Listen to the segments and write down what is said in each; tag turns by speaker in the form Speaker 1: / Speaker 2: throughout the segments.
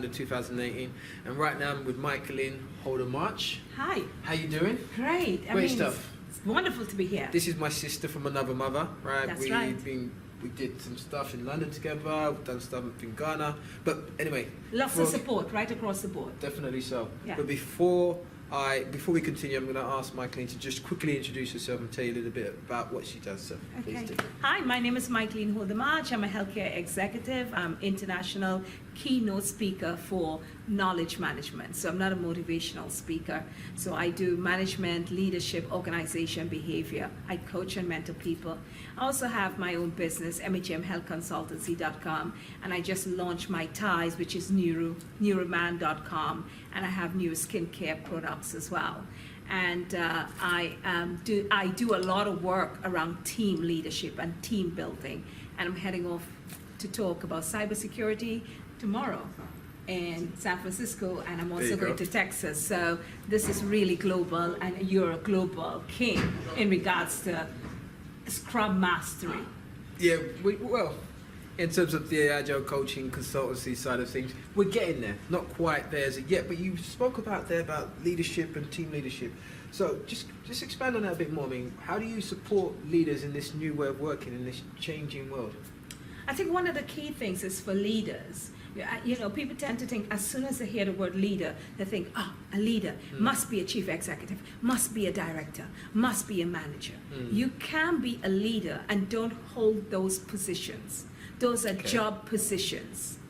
Speaker 1: calendar 2018. And right now I'm with Michaelene Holder-March.
Speaker 2: Hi.
Speaker 1: How you doing?
Speaker 2: Great.
Speaker 1: Great stuff.
Speaker 2: It's wonderful to be here.
Speaker 1: This is my sister from another mother, right?
Speaker 2: That's right.
Speaker 1: We did some stuff in London together, we've done stuff in Ghana. But anyway.
Speaker 2: Lots of support right across the board.
Speaker 1: Definitely so.
Speaker 2: Yeah.
Speaker 1: But before we continue, I'm going to ask Michaelene to just quickly introduce herself and tell you a little bit about what she does. So
Speaker 2: Okay.
Speaker 1: please do.
Speaker 2: Hi, my name is Michaelene Holder-March. I'm a healthcare executive. I'm international keynote speaker for knowledge management. So I'm not a motivational speaker. So I do management, leadership, organization, behavior. I coach and mentor people. I also have my own business, mhmhealthconsultancy.com, and I just launched my ties, which is neuroman.com, and I have new skincare products as well. And I do a lot of work around team leadership and team building, and I'm heading off to talk about cybersecurity tomorrow in San Francisco, and I'm also going to Texas. So this is really global, and you're a global king in regards to Scrum mastery.
Speaker 1: Yeah, well, in terms of the Agile coaching consultancy side of things, we're getting there. Not quite there as of yet, but you spoke about leadership and team leadership. So just expand on that a bit more. I mean, how do you support leaders in this new way of working in this changing world?
Speaker 2: I think one of the key things is for leaders. You know, people tend to think as soon as they hear the word leader, they think, a leader must be a chief executive, must be a director, must be a manager. You can be a leader and don't hold those positions. Those are job positions.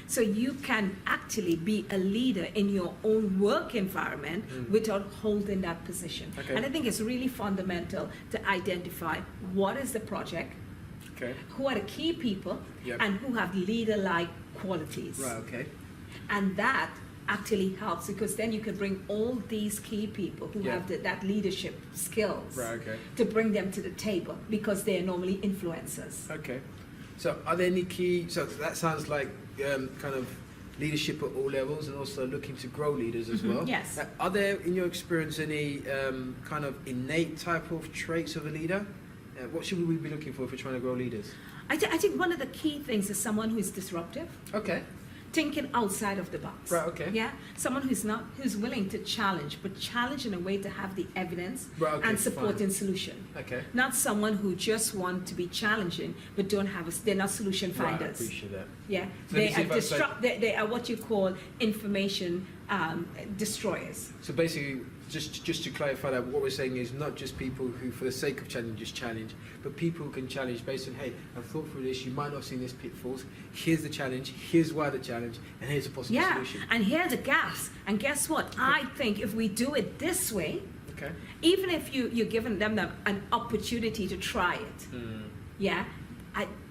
Speaker 2: So you can actually be a leader in your own work environment without holding that position. And I think it's really fundamental to identify what is the project, who are the key people, and who have leader-like qualities.
Speaker 1: Right, okay.
Speaker 2: And that actually helps, because then you can bring all these key people who have that leadership skills to bring them to the table, because they are normally influencers.
Speaker 1: Okay. So are there any key, so that sounds like kind of leadership at all levels, and also looking to grow leaders as well.
Speaker 2: Yes.
Speaker 1: Are there, in your experience, any kind of innate type of traits of a leader? What should we be looking for if we're trying to grow leaders?
Speaker 2: I think one of the key things is someone who is disruptive.
Speaker 1: Okay.
Speaker 2: Thinking outside of the box.
Speaker 1: Right, okay.
Speaker 2: Yeah? Someone who's willing to challenge, but challenge in a way to have the evidence and supporting solution.
Speaker 1: Okay.
Speaker 2: Not someone who just want to be challenging, but they're not solution finders.
Speaker 1: Right, I appreciate that.
Speaker 2: Yeah?
Speaker 1: So
Speaker 2: They are what you call information destroyers.
Speaker 1: So basically, just to clarify that, what we're saying is not just people who, for the sake of challenge, just challenge, but people who can challenge based on, hey, I've thought through this, you might not have seen this pitfalls, here's the challenge, here's why the challenge, and here's a possible solution.
Speaker 2: And here are the gaps. And guess what? I think if we do it this way, even if you're giving them an opportunity to try it,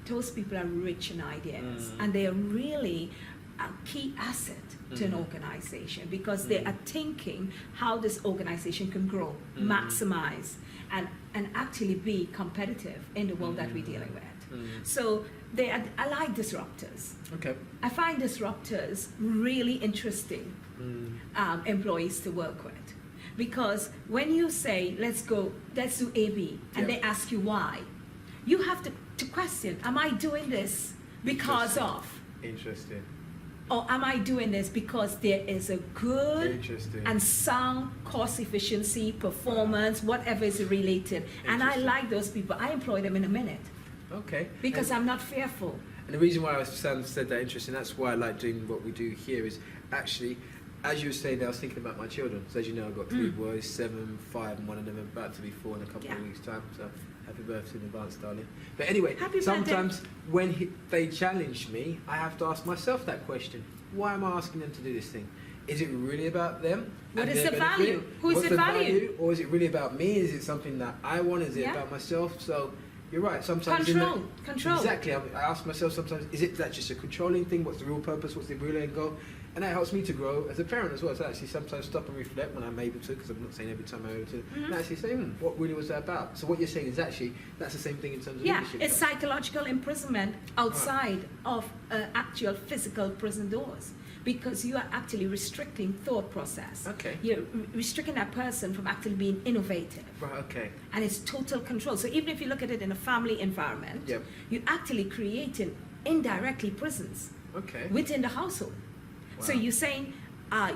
Speaker 2: those people are rich in ideas, and they are really a key asset to an organization, because they are thinking how this organization can grow, maximize, and actually be competitive in the world that we're dealing with. So I like disruptors. Okay. I find disruptors really interesting employees to work with, because when you say, let's do A/B, and they ask you why, you have to question, am I doing this because of?
Speaker 1: Interesting.
Speaker 2: Or am I doing this because there is a good and sound cost efficiency, performance, whatever is related? And I like those people. I employ them in a minute.
Speaker 1: Okay.
Speaker 2: Because I'm not fearful.
Speaker 1: And the reason why I said that interesting, that's why I like doing what we do here, is actually, as you were saying, I was thinking about my children. So as you know, I've got 3 boys, 7, 5, and one of them about to be 4 in a couple of weeks' time. So happy birthday in advance, darling. But anyway, sometimes when they challenge me, I have to ask myself that question. Why am I asking them to do this thing? Is it really about them?
Speaker 2: What is the value? Who is the value?
Speaker 1: Or is it really about me? Is it something that I want? Is it about myself? So you're right. Sometimes
Speaker 2: control.
Speaker 1: Exactly. I ask myself sometimes: is it that just a controlling thing? What's the real purpose? What's the real end goal? And that helps me to grow as a parent as well. So actually sometimes stop and reflect when I'm able to, because I'm not saying every time I'm able to, and actually say, what really was that about? So what you're saying is actually, that's the same thing in terms of leadership.
Speaker 2: It's psychological imprisonment outside of actual physical prison doors, because you are actually restricting thought process.
Speaker 1: Okay.
Speaker 2: You're restricting that person from actually being innovative.
Speaker 1: Right, okay.
Speaker 2: And it's total control. So even if you look at it in a family environment, you're actually creating indirectly prisons within the household. So
Speaker 1: Wow.
Speaker 2: you're saying,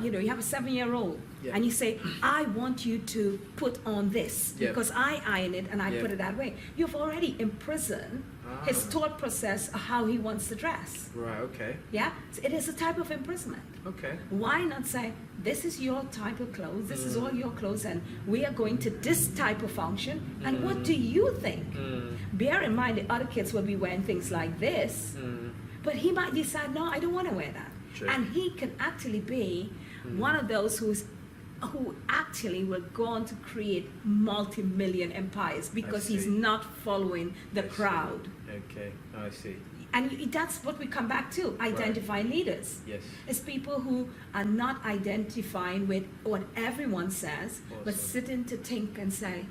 Speaker 2: you have a 7-year-old,
Speaker 1: Yeah.
Speaker 2: and you say, I want you to put on this
Speaker 1: Yeah.
Speaker 2: because I iron it and I
Speaker 1: Yeah.
Speaker 2: put it that way. You've already imprisoned his
Speaker 1: Ah.
Speaker 2: thought process of how he wants to dress.
Speaker 1: Right, okay.
Speaker 2: Yeah? So it is a type of imprisonment.
Speaker 1: Okay.
Speaker 2: Why not say, this is your type of clothes, this is all your clothes, and we are going to this type of function, and what do you think? Bear in mind the other kids will be wearing things like this, but he might decide, no, I don't want to wear that.
Speaker 1: True.
Speaker 2: And he can actually be one of those who actually will go on to create multi-million empires because he's
Speaker 1: see.
Speaker 2: not following the
Speaker 1: I see.
Speaker 2: crowd.
Speaker 1: Okay, I see.
Speaker 2: And that's what we come back to, identifying leaders.
Speaker 1: Yes.
Speaker 2: It's people who are not identifying with what everyone says, but
Speaker 1: Awesome.
Speaker 2: sitting to think and say,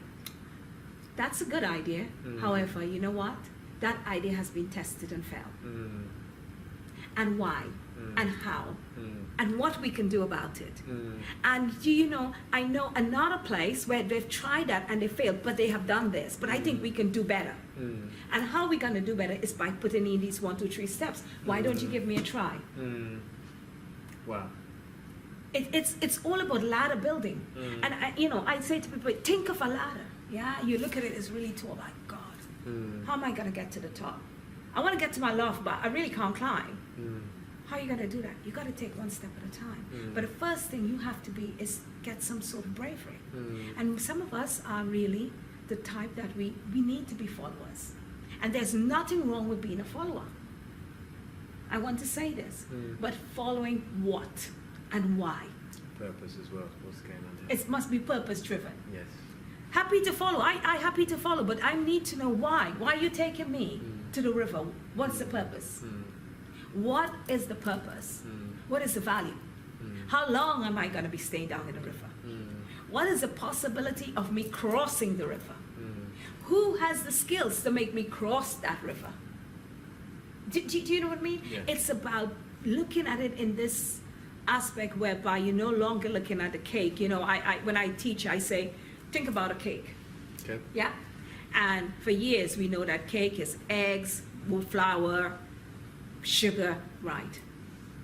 Speaker 2: that's a good idea. However, you know what? That idea has been tested and failed. And why? And how? And what we can do about it. And I know another place where they've tried that and they failed, but they have done this. But I think we can do better. And how we're going to do better is by putting in these 1, 2, 3 steps. Why don't you give me a try?
Speaker 1: Wow.
Speaker 2: It's all about ladder building. And I say to people, think of a ladder. Yeah, you look at it, it's really tall. Like, God, how am I going to get to the top? I want to get to my loft, but I really can't climb. How are you going to do that? You got to take one step at a time. But the first thing you have to be is get some sort of bravery. And some of us are really the type that we need to be followers. And there's nothing wrong with being a follower. I want to say this, but following what and why?
Speaker 1: Purpose as well. What's going on there?
Speaker 2: It must be purpose driven.
Speaker 1: Yes.
Speaker 2: Happy to follow. I happy to follow, but I need to know why. Why are you taking me to the river? What's the purpose? What is the purpose? What is the value? How long am I going to be staying down in the river? What is the possibility of me crossing the river? Who has the skills to make me cross that river? Do you know what I mean?
Speaker 1: Yeah.
Speaker 2: It's about looking at it in this aspect whereby you're no longer looking at the cake. When I teach, I say, think about a cake.
Speaker 1: Okay.
Speaker 2: Yeah? And for years, we know that cake is eggs, flour, sugar, right?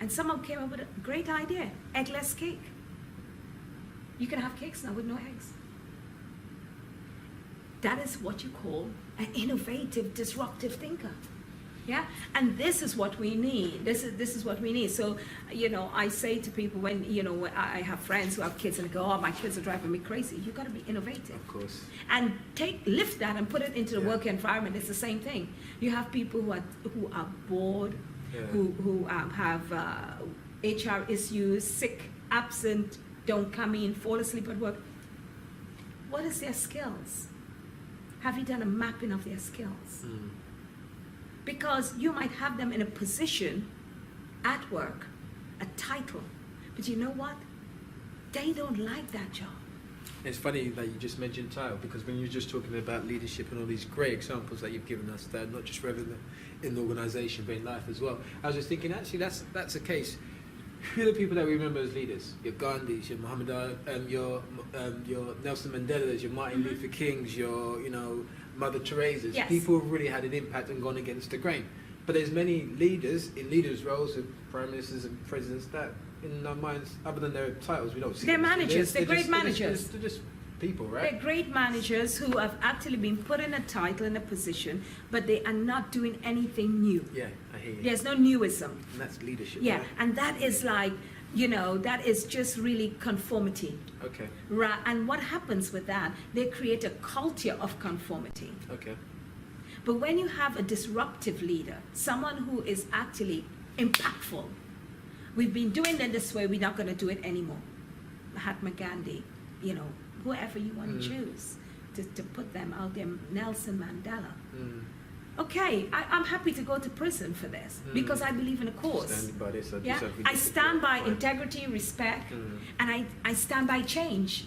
Speaker 2: And someone came up with a great idea, eggless cake. You can have cakes now with no eggs. That is what you call an innovative, disruptive thinker. Yeah, and this is what we need. This is what we need. So, I say to people when I have friends who have kids and they go, "Oh, my kids are driving me crazy." You got to be innovative.
Speaker 1: Of course.
Speaker 2: And lift that and put it into the
Speaker 1: Yeah.
Speaker 2: work environment. It's the same thing. You have people who are bored,
Speaker 1: Yeah.
Speaker 2: who have HR issues, sick, absent, don't come in, fall asleep at work. What is their skills? Have you done a mapping of their skills? Because you might have them in a position at work, a title, but you know what? They don't like that job.
Speaker 1: It's funny that you just mentioned title, because when you're just talking about leadership and all these great examples that you've given us, that are not just relevant in the organisation but in life as well, I was just thinking, actually, that's the case. Who are the people that we remember as leaders? Your Gandhis, your Muhammad Ali, your Nelson Mandelas, your Martin Luther Kings, your Mother Teresa's.
Speaker 2: Yes.
Speaker 1: People who really had an impact and gone against the grain. But there's many leaders in leaders' roles, of prime ministers and presidents, that in our minds, other than their titles, we don't see
Speaker 2: They're
Speaker 1: them.
Speaker 2: managers. They're great managers.
Speaker 1: They're just people, right?
Speaker 2: They're great managers who have actually been put in a title, in a position, but they are not doing anything new.
Speaker 1: Yeah, I hear you.
Speaker 2: There's no newism.
Speaker 1: And that's leadership.
Speaker 2: Yeah,
Speaker 1: Right?
Speaker 2: and that is like, that is just really conformity.
Speaker 1: Okay.
Speaker 2: Right, and what happens with that? They create a culture of conformity.
Speaker 1: Okay.
Speaker 2: But when you have a disruptive leader, someone who is actually impactful, we've been doing it this way, we're not going to do it anymore. Mahatma Gandhi, whoever you want to choose to put them out there, Nelson Mandela. Okay, I'm happy to go to prison for this because I believe in a cause.
Speaker 1: Stand by this,
Speaker 2: Yeah, I stand by integrity, respect, and I stand by change.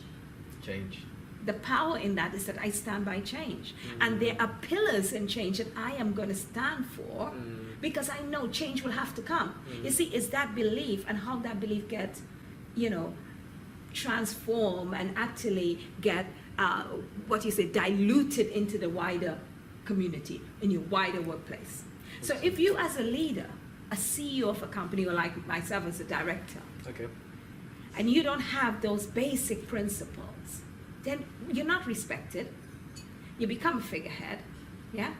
Speaker 1: Change.
Speaker 2: The power in that is that I stand by change. And there are pillars in change that I am going to stand for because I know change will have to come. You see, it's that belief and how that belief gets, transformed and actually get, diluted into the wider community, in your wider workplace. So if you as a leader a CEO of a company, or like myself as a director,
Speaker 1: Okay.
Speaker 2: and you don't have those basic principles, then you're not respected. You become a figurehead, yeah?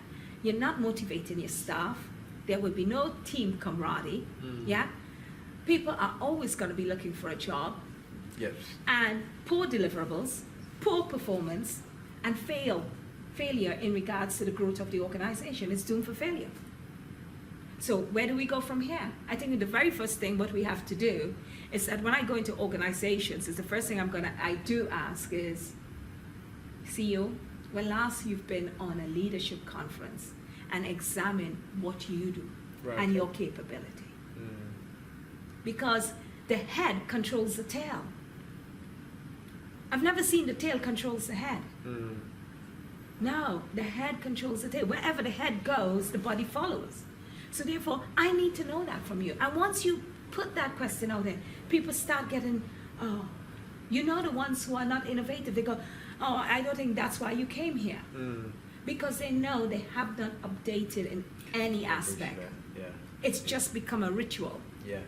Speaker 2: You're not motivating your staff. There will be no team camaraderie, yeah? People are always going to be looking for a job,
Speaker 1: Yes.
Speaker 2: and poor deliverables, poor performance, and failure in regards to the growth of the organization is doomed for failure. So where do we go from here? I think the very first thing what we have to do is that when I go into organizations, is the first thing I do ask is, CEO, when last you've been on a leadership conference and examine what you do and your capability. Because the head controls the tail. I've never seen the tail controls the head. No, the head controls the tail. Wherever the head goes, the body follows. So therefore, I need to know that from you. And once you put that question out there, people start getting, oh, you know, the ones who are not innovative, they go, oh, I don't think that's why you came here. Because they know they have not updated in any aspect.
Speaker 1: Yeah.
Speaker 2: It's just become a ritual.
Speaker 1: Yeah.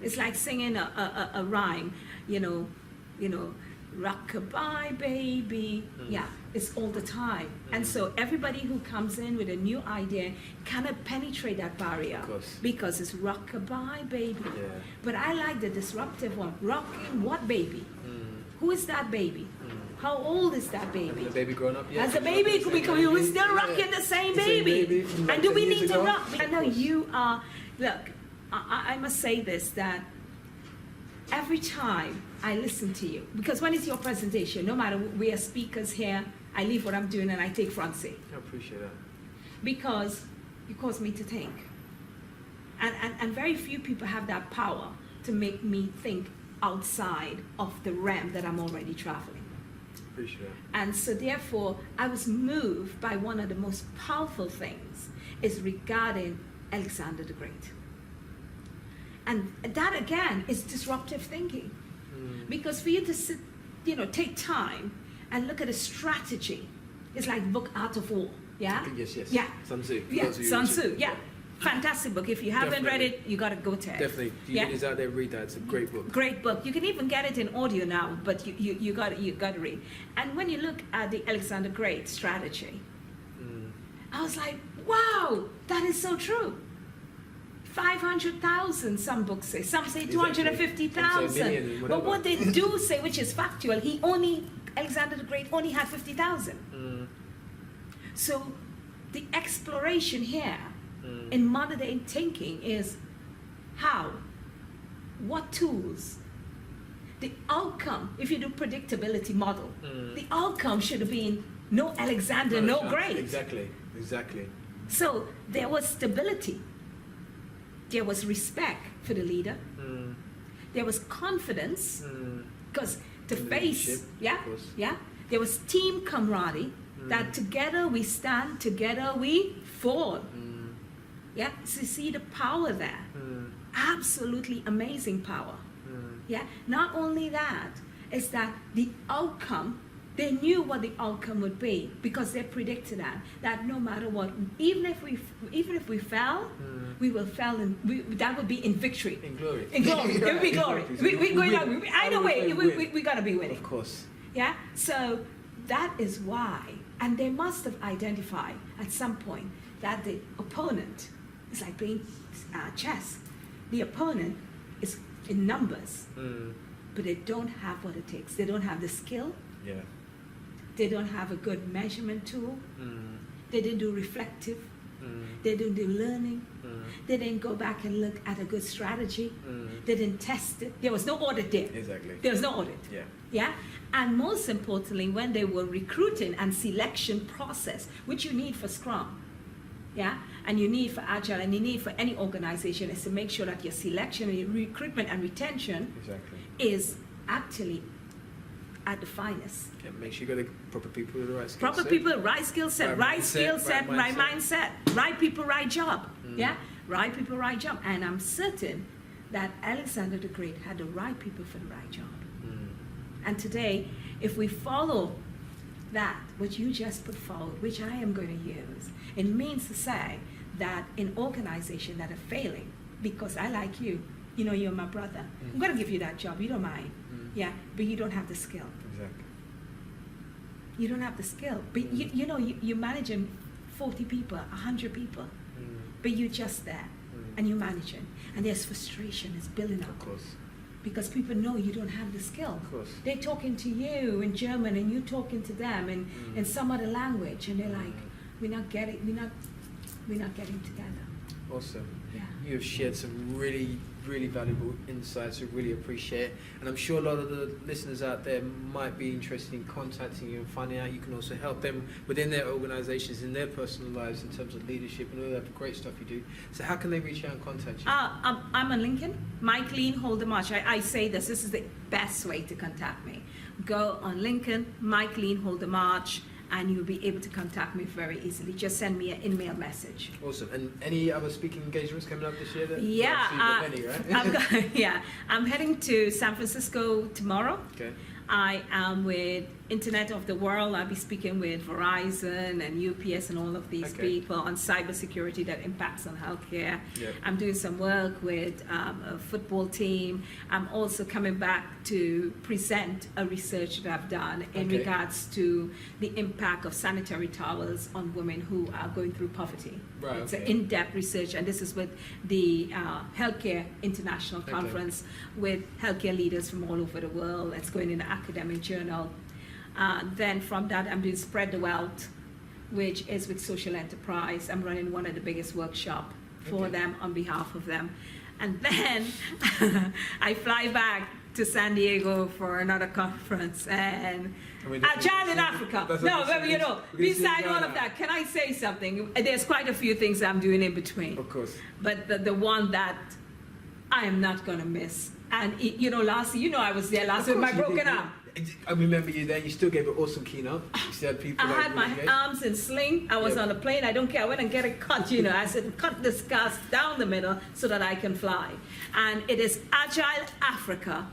Speaker 2: It's like singing a rhyme, you know, rock-a-bye baby. Yeah, it's all the time. And so everybody who comes in with a new idea cannot penetrate that barrier,
Speaker 1: Of course.
Speaker 2: because it's rock-a-bye baby.
Speaker 1: Yeah.
Speaker 2: But I like the disruptive one. Rocking what baby? Who is that baby? How old is that baby?
Speaker 1: The baby grown up yet?
Speaker 2: As a baby, because we were still rocking the same baby.
Speaker 1: from
Speaker 2: And do
Speaker 1: 10
Speaker 2: we
Speaker 1: years
Speaker 2: need to
Speaker 1: ago?
Speaker 2: rock? I know
Speaker 1: Of course.
Speaker 2: you are, look, I must say this, that every time I listen to you, because when it's your presentation, no matter, we are speakers here, I leave what I'm doing and I take front seat.
Speaker 1: I appreciate that.
Speaker 2: Because you cause me to think. And very few people have that power to make me think outside of the realm that I'm already traveling.
Speaker 1: Appreciate that.
Speaker 2: And so therefore, I was moved by one of the most powerful things is regarding Alexander the Great. And that again is disruptive thinking. Because for you to sit, take time and look at a strategy, it's like book Art of War, yeah?
Speaker 1: Yes.
Speaker 2: Yeah.
Speaker 1: Sun Tzu.
Speaker 2: Yeah,
Speaker 1: Those of you
Speaker 2: Sun
Speaker 1: watching.
Speaker 2: Tzu, yeah. Fantastic book. If you haven't read it, you got to go to it.
Speaker 1: Definitely. You guys out there, read that. It's a great book.
Speaker 2: Great book. You can even get it in audio now, but you got to read. And when you look at the Alexander Great strategy, I was like, wow, that is so true. 500,000, some books say. Some say 250,000. But what they do say, which is factual, Alexander the Great only had 50,000. So the exploration here in modern day thinking is how, what tools, the outcome. If you do predictability model, the outcome should have been no Alexander, no Great.
Speaker 1: Exactly.
Speaker 2: So there was stability. There was respect for the leader. There was confidence, because to face, there was team camaraderie, that together we stand, together we fall. Yeah, so you see the power there. Absolutely amazing power. Yeah, not only that, is that the outcome, they knew what the outcome would be, because they predicted that no matter what, even if we fell, we will fail, and that would be in victory.
Speaker 1: In glory.
Speaker 2: In glory. It would be glory. Either way, we got to be winning.
Speaker 1: Of course.
Speaker 2: Yeah, so that is why, and they must have identified at some point that the opponent is like playing chess. The opponent is in numbers, but they don't have what it takes. They don't have the skill.
Speaker 1: Yeah.
Speaker 2: They don't have a good measurement tool. They didn't do reflective. They didn't do learning. They didn't go back and look at a good strategy. They didn't test it. There was no audit there.
Speaker 1: Exactly.
Speaker 2: There was no audit.
Speaker 1: Yeah.
Speaker 2: Yeah. And most importantly, when they were recruiting and selection process, which you need for Scrum, yeah, and you need for Agile, and you need for any organization, is to make sure that your selection, your recruitment and retention is actually at the finest.
Speaker 1: Yeah, make sure you got the proper people with the right skill
Speaker 2: Proper
Speaker 1: set.
Speaker 2: people, right skill set, right skill set, right mindset, right people, right job. Yeah, right people, right job. And I'm certain that Alexander the Great had the right people for the right job. And today, if we follow that, what you just put forward, which I am going to use, it means to say that in organizations that are failing, because I like you. You know, you're my brother. I'm going to give you that job. You don't mind. Yeah, but you don't have the skill.
Speaker 1: Exactly.
Speaker 2: You don't have the skill. But you know, you're managing 40 people, 100 people. But you're just there. And you're managing. And there's frustration. It's building up.
Speaker 1: Of course.
Speaker 2: Because people know you don't have the skill.
Speaker 1: Of course.
Speaker 2: They're talking to you in German and you talking to them in some other language. And they're like, we're not getting together.
Speaker 1: Awesome.
Speaker 2: Yeah.
Speaker 1: You have shared some really, really valuable insights. We really appreciate it. And I'm sure a lot of the listeners out there might be interested in contacting you and finding out you can also help them within their organizations, in their personal lives, in terms of leadership and all that great stuff you do. So how can they reach out and contact you?
Speaker 2: I'm on LinkedIn, Michaelene Holder-March. I say this is the best way to contact me. Go on LinkedIn, Michaelene Holder-March, and you'll be able to contact me very easily. Just send me an email message.
Speaker 1: Awesome. And any other speaking engagements coming up this year?
Speaker 2: I'm heading to San Francisco tomorrow.
Speaker 1: Okay.
Speaker 2: I am with Internet of the World. I'll be speaking with Verizon and UPS and all of these people on cybersecurity that impacts on healthcare.
Speaker 1: Yep.
Speaker 2: I'm doing some work with a football team. I'm also coming back to present a research that I've done in regards to the impact of sanitary towels on women who are going through poverty.
Speaker 1: Right,
Speaker 2: It's an in-depth research, and this is with the Healthcare International Conference with healthcare leaders from all over the world. It's going in an academic journal. Then from that, I'm doing Spread the Wealth, which is with social enterprise. I'm running one of the biggest workshops for them on behalf of them. And then I fly back to San Diego for another conference and Agile in Africa. No, but you know, beside all of that, can I say something? There's quite a few things I'm doing in between.
Speaker 1: Of course.
Speaker 2: But the one that I am not going to miss. And you know, last year, I was there last year with my broken arm.
Speaker 1: I remember you there. You still gave an awesome keynote. You said people.
Speaker 2: I had my arms in sling. I was on a plane. I don't care. I went and get it cut. I said, cut this cast down the middle so that I can fly. And it is Agile Africa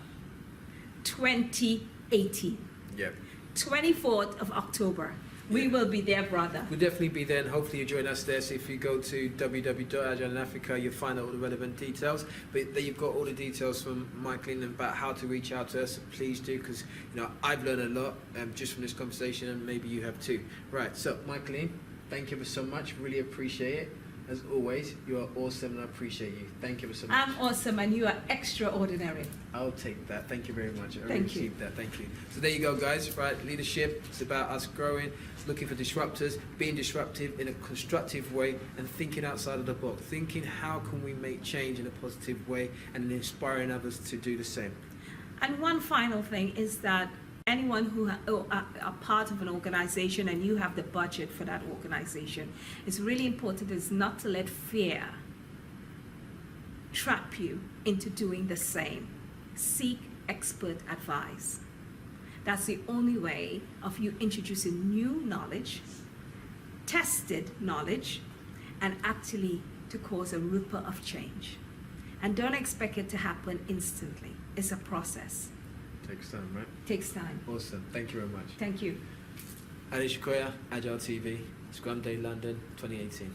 Speaker 2: 2018.
Speaker 1: Yep.
Speaker 2: 24th of October. We will be there, brother.
Speaker 1: We'll definitely be there, and hopefully you join us there. So if you go to www.agileinaafrica, you'll find out all the relevant details. But there you've got all the details from Michaelene about how to reach out to us. Please do, because I've learned a lot just from this conversation, and maybe you have too. Right. So Michaelene, thank you ever so much. Really appreciate it. As always, you are awesome, and I appreciate you. Thank you ever so much.
Speaker 2: I'm awesome, and you are extraordinary.
Speaker 1: I'll take that. Thank you very much. I
Speaker 2: Thank
Speaker 1: received that. Thank you. So there you go, guys. Right, leadership. It's about us growing, looking for disruptors, being disruptive in a constructive way, and thinking outside of the box. Thinking how can we make change in a positive way, and inspiring others to do the same.
Speaker 2: And one final thing is that anyone who are part of an organization and you have the budget for that organization, it's really important is not to let fear trap you into doing the same. Seek expert advice. That's the only way of you introducing new knowledge, tested knowledge, and actually to cause a ripple of change. And don't expect it to happen instantly. It's a process.
Speaker 1: Takes time, right?
Speaker 2: Takes time.
Speaker 1: Awesome. Thank you very much.
Speaker 2: Thank you.
Speaker 1: Ali Shakoya, Agile TV, Scrum Day London 2018.